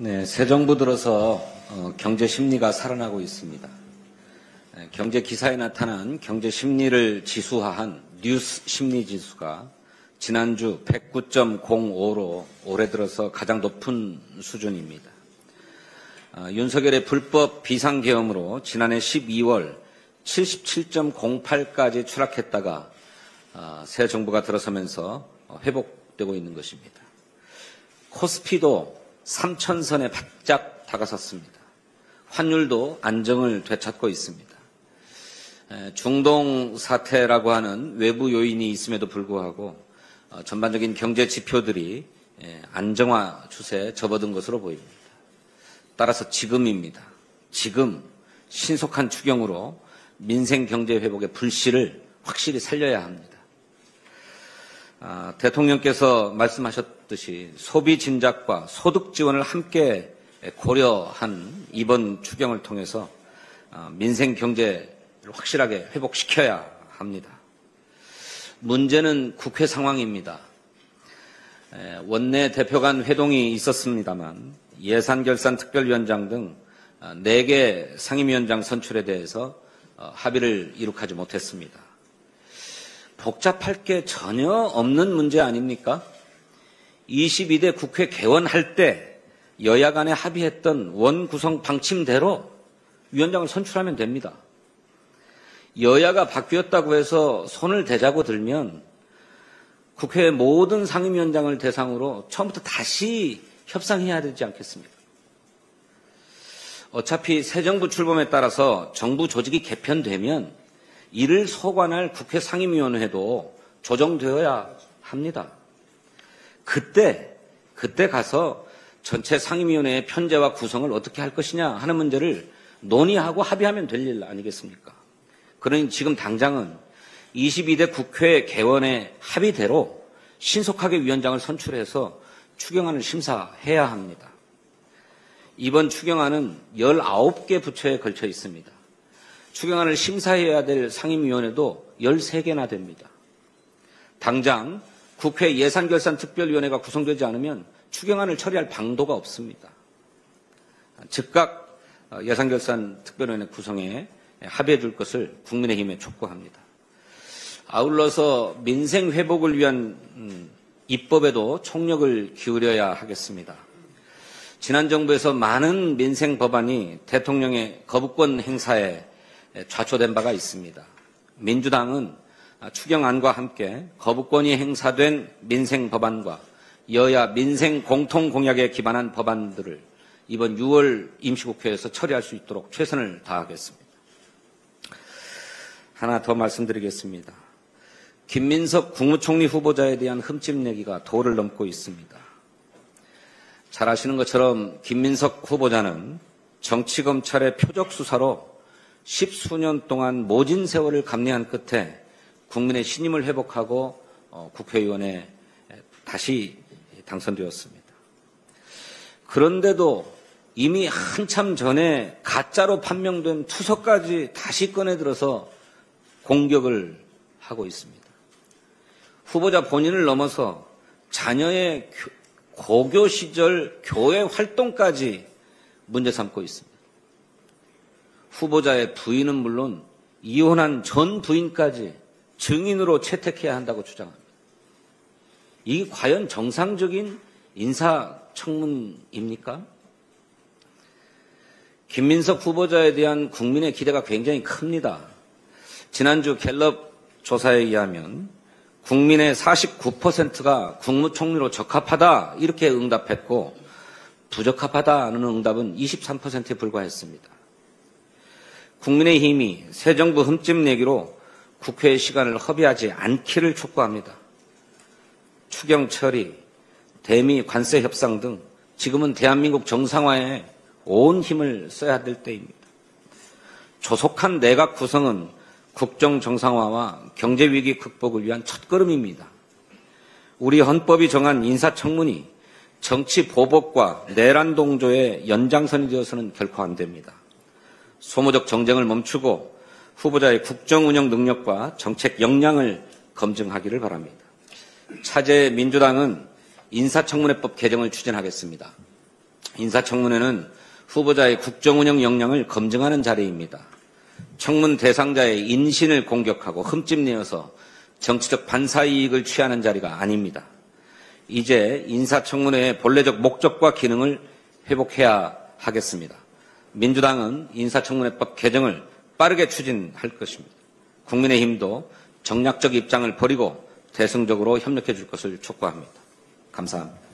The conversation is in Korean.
네, 새 정부 들어서 경제 심리가 살아나고 있습니다. 경제 기사에 나타난 경제 심리를 지수화한 뉴스 심리 지수가 지난주 109.05로 올해 들어서 가장 높은 수준입니다. 윤석열의 불법 비상계엄으로 지난해 12월 77.08까지 추락했다가 새 정부가 들어서면서 회복되고 있는 것입니다. 코스피도 3,000선에 바짝 다가섰습니다. 환율도 안정을 되찾고 있습니다. 중동 사태라고 하는 외부 요인이 있음에도 불구하고 전반적인 경제 지표들이 안정화 추세에 접어든 것으로 보입니다. 따라서 지금입니다. 지금 신속한 추경으로 민생 경제 회복의 불씨를 확실히 살려야 합니다. 대통령께서 말씀하셨듯이 소비 진작과 소득 지원을 함께 고려한 이번 추경을 통해서 민생 경제를 확실하게 회복시켜야 합니다. 문제는 국회 상황입니다. 원내 대표 간 회동이 있었습니다만 예산결산특별위원장 등 4개 상임위원장 선출에 대해서 합의를 이룩하지 못했습니다. 복잡할 게 전혀 없는 문제 아닙니까? 22대 국회 개원할 때 여야 간에 합의했던 원구성 방침대로 위원장을 선출하면 됩니다. 여야가 바뀌었다고 해서 손을 대자고 들면 국회 모든 상임위원장을 대상으로 처음부터 다시 협상해야 되지 않겠습니까? 어차피 새 정부 출범에 따라서 정부 조직이 개편되면 이를 소관할 국회 상임위원회도 조정되어야 합니다. 그때 가서 전체 상임위원회의 편제와 구성을 어떻게 할 것이냐 하는 문제를 논의하고 합의하면 될 일 아니겠습니까? 그러니 지금 당장은 22대 국회 개원의 합의대로 신속하게 위원장을 선출해서 추경안을 심사해야 합니다. 이번 추경안은 19개 부처에 걸쳐 있습니다. 추경안을 심사해야 될 상임위원회도 13개나 됩니다. 당장 국회 예산결산특별위원회가 구성되지 않으면 추경안을 처리할 방도가 없습니다. 즉각 예산결산특별위원회 구성에 합의해 줄 것을 국민의힘에 촉구합니다. 아울러서 민생 회복을 위한 입법에도 총력을 기울여야 하겠습니다. 지난 정부에서 많은 민생 법안이 대통령의 거부권 행사에 좌초된 바가 있습니다. 민주당은 추경안과 함께 거부권이 행사된 민생 법안과 여야 민생 공통 공약에 기반한 법안들을 이번 6월 임시국회에서 처리할 수 있도록 최선을 다하겠습니다. 하나 더 말씀드리겠습니다. 김민석 국무총리 후보자에 대한 흠집내기가 도를 넘고 있습니다. 잘 아시는 것처럼 김민석 후보자는 정치검찰의 표적 수사로 10수년 동안 모진 세월을 감내한 끝에 국민의 신임을 회복하고 국회의원에 다시 당선되었습니다. 그런데도 이미 한참 전에 가짜로 판명된 투서까지 다시 꺼내들어서 공격을 하고 있습니다. 후보자 본인을 넘어서 자녀의 고교 시절 교회 활동까지 문제 삼고 있습니다. 후보자의 부인은 물론 이혼한 전 부인까지 증인으로 채택해야 한다고 주장합니다. 이게 과연 정상적인 인사청문입니까? 김민석 후보자에 대한 국민의 기대가 굉장히 큽니다. 지난주 갤럽 조사에 의하면 국민의 49%가 국무총리로 적합하다 이렇게 응답했고 부적합하다는 응답은 23%에 불과했습니다. 국민의힘이 새 정부 흠집내기로 국회의 시간을 허비하지 않기를 촉구합니다. 추경 처리, 대미 관세 협상 등 지금은 대한민국 정상화에 온 힘을 써야 될 때입니다. 조속한 내각 구성은 국정 정상화와 경제 위기 극복을 위한 첫걸음입니다. 우리 헌법이 정한 인사청문이 정치 보복과 내란 동조의 연장선이 되어서는 결코 안 됩니다. 소모적 정쟁을 멈추고 후보자의 국정 운영 능력과 정책 역량을 검증하기를 바랍니다. 차제 민주당은 인사청문회법 개정을 추진하겠습니다. 인사청문회는 후보자의 국정운영 역량을 검증하는 자리입니다. 청문 대상자의 인신을 공격하고 흠집내어서 정치적 반사이익을 취하는 자리가 아닙니다. 이제 인사청문회의 본래적 목적과 기능을 회복해야 하겠습니다. 민주당은 인사청문회법 개정을 빠르게 추진할 것입니다. 국민의힘도 정략적 입장을 버리고 대승적으로 협력해 줄 것을 촉구합니다. 감사합니다.